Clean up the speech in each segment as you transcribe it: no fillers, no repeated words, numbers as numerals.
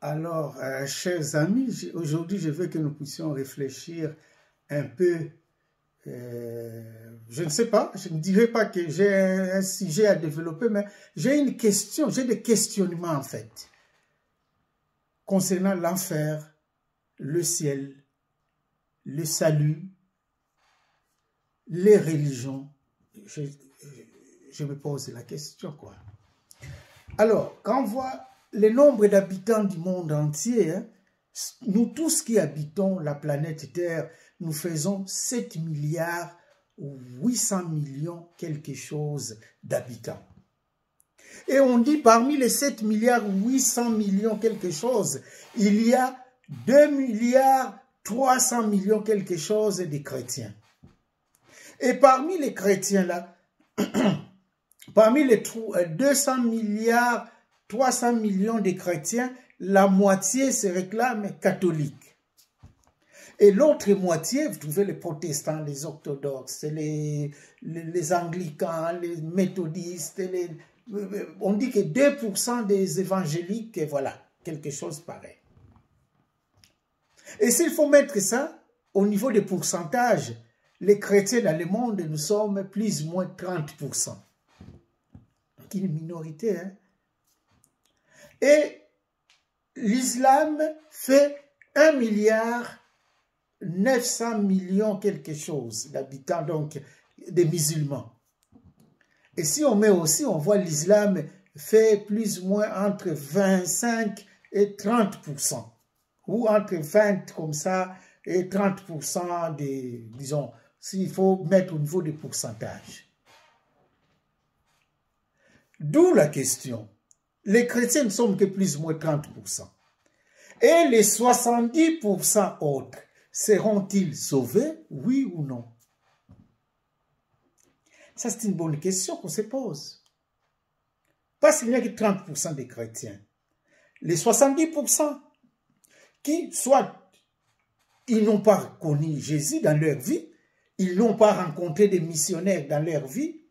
Alors, chers amis, aujourd'hui, je veux que nous puissions réfléchir un peu. Je ne sais pas, je ne dirais pas que j'ai un sujet à développer, mais j'ai une question, j'ai des questionnements en fait, concernant l'enfer, le ciel, le salut, les religions. Je me pose la question, quoi. Alors, quand on voit le nombre d'habitants du monde entier, hein, nous tous qui habitons la planète Terre, nous faisons 7 milliards 800 millions quelque chose d'habitants. Et on dit parmi les 7 milliards 800 millions quelque chose, il y a 2 milliards 300 millions quelque chose de chrétiens. Et parmi les chrétiens là, parmi les 200 milliards 300 millions de chrétiens, la moitié se réclame catholique. Et l'autre moitié, vous trouvez les protestants, les orthodoxes, les anglicans, les méthodistes, on dit que 2% des évangéliques, voilà, quelque chose pareil. Et s'il faut mettre ça au niveau des pourcentages, les chrétiens dans le monde, nous sommes plus ou moins 30%. Donc une minorité, hein. Et l'islam fait 1 milliard 900 millions quelque chose d'habitants, donc des musulmans. Et si on met aussi, on voit l'islam fait plus ou moins entre 25 et 30%. Ou entre 20 comme ça et 30% des, disons, s'il faut mettre au niveau des pourcentages. D'où la question. Les chrétiens ne sont que plus ou moins 30%. Et les 70% autres, seront-ils sauvés, oui ou non? Ça, c'est une bonne question qu'on se pose. Parce qu'il n'y a que 30% des chrétiens. Les 70% qui, soit ils n'ont pas connu Jésus dans leur vie, ils n'ont pas rencontré des missionnaires dans leur vie,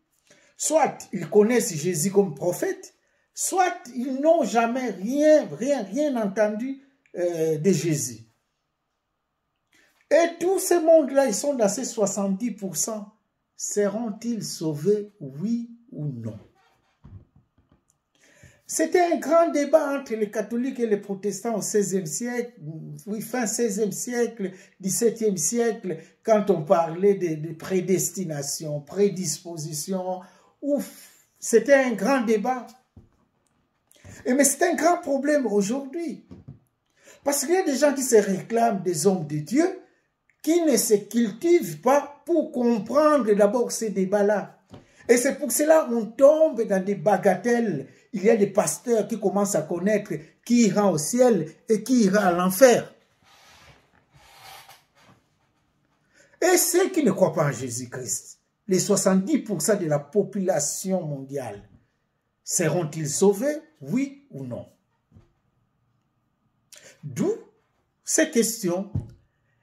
soit ils connaissent Jésus comme prophète, soit ils n'ont jamais rien entendu de Jésus. Et tous ces mondes-là, ils sont dans ces 70%. Seront-ils sauvés, oui ou non? C'était un grand débat entre les catholiques et les protestants au XVIe siècle, oui, fin XVIe siècle, XVIIe siècle, quand on parlait de prédestination, prédisposition. Ouf, c'était un grand débat. Mais c'est un grand problème aujourd'hui. Parce qu'il y a des gens qui se réclament des hommes de Dieu, qui ne se cultivent pas pour comprendre d'abord ces débats-là. Et c'est pour cela qu'on tombe dans des bagatelles. Il y a des pasteurs qui commencent à connaître qui ira au ciel et qui ira à l'enfer. Et ceux qui ne croient pas en Jésus-Christ, les 70% de la population mondiale, seront-ils sauvés, oui ou non? D'où ces questions.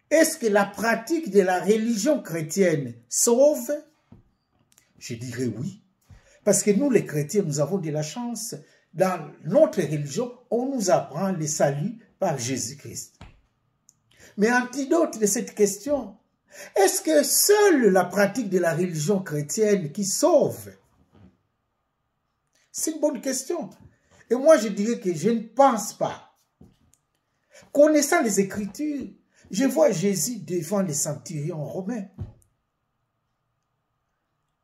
Est-ce que la pratique de la religion chrétienne sauve? Je dirais oui. Parce que nous, les chrétiens, nous avons de la chance. Dans notre religion, on nous apprend le salut par Jésus-Christ. Mais antidote de cette question, est-ce que seule la pratique de la religion chrétienne qui sauve? C'est une bonne question. Et moi, je dirais que je ne pense pas. Connaissant les Écritures, je vois Jésus devant les centurions romains.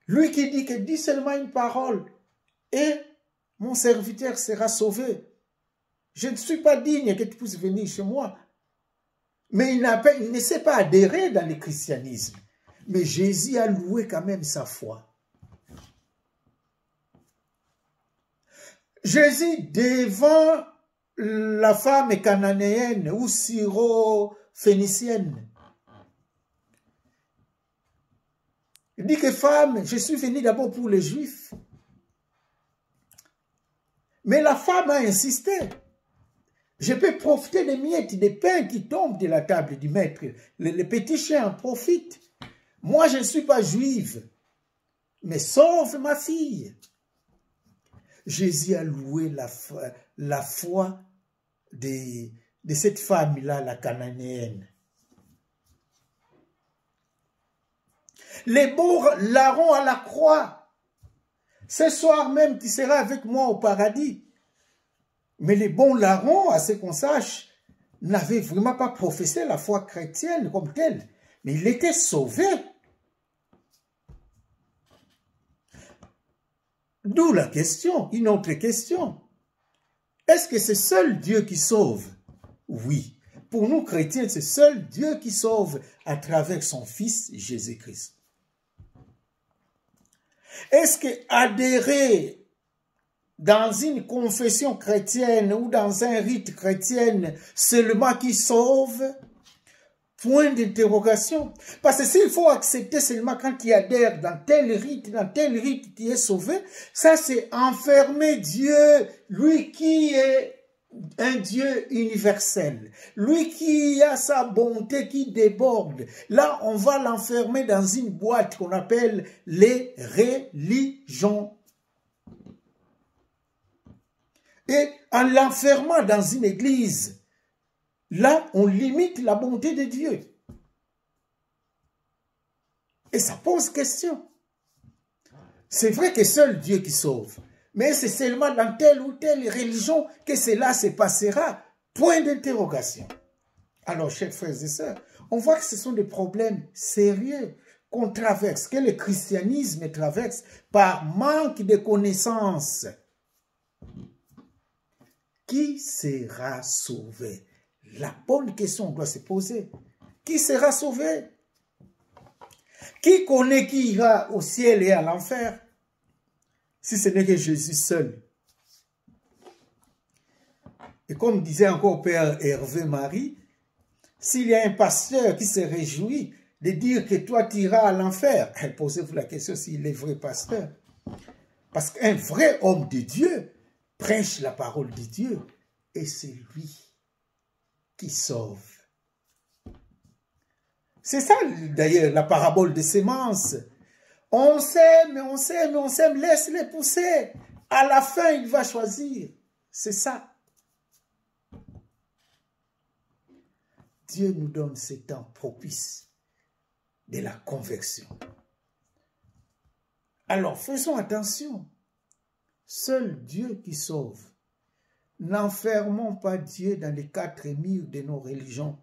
Lui qui dit que dis seulement une parole et mon serviteur sera sauvé. Je ne suis pas digne que tu puisses venir chez moi. Mais il ne s'est pas adhéré dans le christianisme. Mais Jésus a loué quand même sa foi. Jésus devant la femme cananéenne ou syro-phénicienne. Il dit que femme, je suis venu d'abord pour les Juifs. Mais la femme a insisté. Je peux profiter des miettes de pain qui tombent de la table du maître. Les petits chiens en profitent. Moi, je ne suis pas juive. Mais sauve ma fille. Jésus a loué la foi de cette femme-là, la cananéenne. Les bons larrons à la croix. Ce soir même, tu seras avec moi au paradis. Mais les bons larrons, à ce qu'on sache, n'avaient vraiment pas professé la foi chrétienne comme telle. Mais il était sauvé. D'où la question, une autre question. Est-ce que c'est seul Dieu qui sauve? Oui. Pour nous chrétiens, c'est seul Dieu qui sauve à travers son Fils Jésus-Christ. Est-ce que adhérer dans une confession chrétienne ou dans un rite chrétien seulement qui sauve? Point d'interrogation. Parce que s'il faut accepter seulement quand tu adhères dans tel rite, tu es sauvé, ça c'est enfermer Dieu, lui qui est un Dieu universel, lui qui a sa bonté qui déborde. Là, on va l'enfermer dans une boîte qu'on appelle les religions. Et en l'enfermant dans une église, là, on limite la bonté de Dieu. Et ça pose question. C'est vrai que seul Dieu qui sauve. Mais c'est seulement dans telle ou telle religion que cela se passera. Point d'interrogation. Alors, chers frères et sœurs, on voit que ce sont des problèmes sérieux qu'on traverse, que le christianisme traverse par manque de connaissances. Qui sera sauvé? La bonne question doit se poser. Qui sera sauvé? Qui connaît qui ira au ciel et à l'enfer? Si ce n'est que Jésus seul. Et comme disait encore Père Hervé Marie, s'il y a un pasteur qui se réjouit de dire que toi tu iras à l'enfer, posez-vous la question s'il est vrai pasteur. Parce qu'un vrai homme de Dieu prêche la parole de Dieu et c'est lui qui sauve. C'est ça d'ailleurs la parabole des semences. On sème, on sème, on sème, laisse-les pousser. À la fin, il va choisir. C'est ça. Dieu nous donne ce temps propice de la conversion. Alors, faisons attention. Seul Dieu qui sauve. N'enfermons pas Dieu dans les quatre murs de nos religions.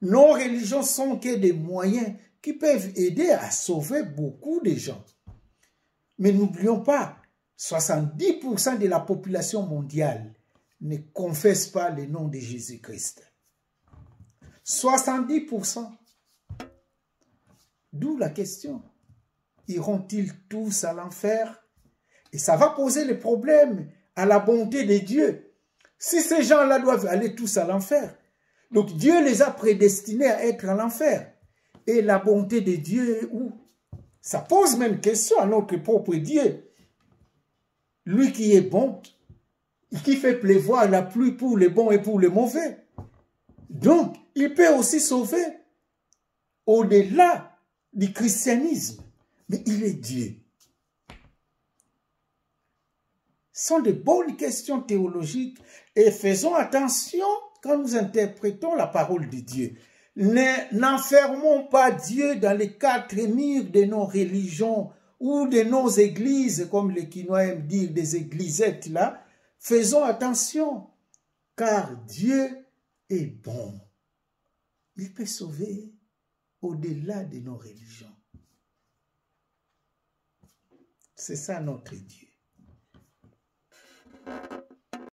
Nos religions sont que des moyens qui peuvent aider à sauver beaucoup de gens. Mais n'oublions pas, 70% de la population mondiale ne confesse pas le nom de Jésus-Christ. 70%. D'où la question. Iront-ils tous à l'enfer? Et ça va poser le problème à la bonté de Dieu. Si ces gens-là doivent aller tous à l'enfer, donc Dieu les a prédestinés à être à l'enfer. Et la bonté de Dieu, où? Ça pose même question à notre propre Dieu. Lui qui est bon, qui fait pleuvoir la pluie pour les bons et pour les mauvais. Donc, il peut aussi sauver au-delà du christianisme. Mais il est Dieu. Ce sont de bonnes questions théologiques et faisons attention quand nous interprétons la parole de Dieu. N'enfermons pas Dieu dans les quatre murs de nos religions ou de nos églises, comme les Quinois aiment dire, des églisettes là. Faisons attention, car Dieu est bon. Il peut sauver au-delà de nos religions. C'est ça notre Dieu.